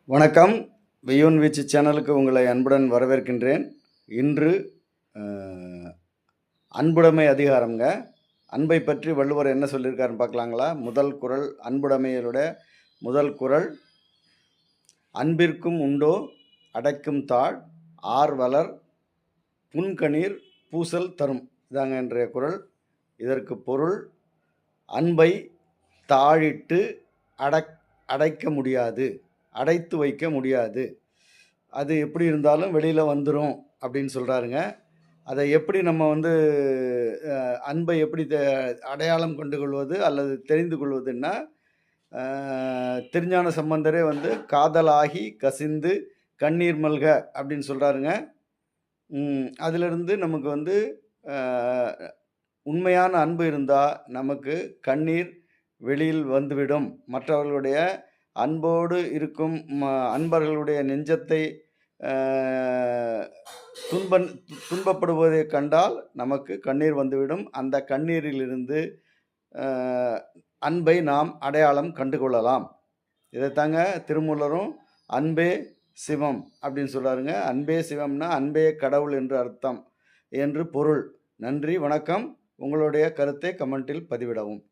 வணக்கம். வெய்யோன் வீச்சு சேனலுக்கு உங்களை அன்புடன் வரவேற்கின்றேன். இன்று அ அன்புடைமை அதிகாரம்ங்க. அன்பை பற்றி வள்ளுவர் என்ன சொல்லியிருக்காருன்னு பார்க்கலாங்களா? முதல் குறள், அன்புடைமையிலுடைய முதல் குறள், "அன்பிற்கும் உண்டோ அடைக்கும் தாழ் ஆர்வலர் புன்கணீர் பூசல் தரும்." இதாங்க இன்றைய குறள். இதற்கு பொருள், அன்பை தாழிட்டு அடைக்க முடியாது, அடைத்து வைக்க முடியாது. அது எப்படி இருந்தாலும் வெளியில் வந்துடும் அப்படின்னு சொல்கிறாருங்க. அதை எப்படி நம்ம அன்பை எப்படி அடையாளம் கொண்டு கொள்வது அல்லது தெரிந்து கொள்வதுன்னா, திருஞான சம்பந்தரே காதலாகி கசிந்து கண்ணீர் மல்க அப்படின்னு சொல்கிறாருங்க. அதிலிருந்து நமக்கு உண்மையான அன்பு இருந்தால் நமக்கு கண்ணீர் வெளியில் வந்துவிடும். மற்றவர்களுடைய அன்போடு இருக்கும் அன்பர்களுடைய நெஞ்சத்தை துன்பப்படுவதை கண்டால் நமக்கு கண்ணீர் வந்துவிடும். அந்த கண்ணீரிலிருந்து அன்பை நாம் அடையாளம் கண்டுகொள்ளலாம். இதைத்தாங்க திருமூலரும் அன்பே சிவம் அப்படின்னு சொல்கிறாருங்க. அன்பே சிவம்னா அன்பே கடவுள் என்று அர்த்தம் என்று பொருள். நன்றி, வணக்கம். உங்களுடைய கருத்தை கமெண்டில் பதிவிடவும்.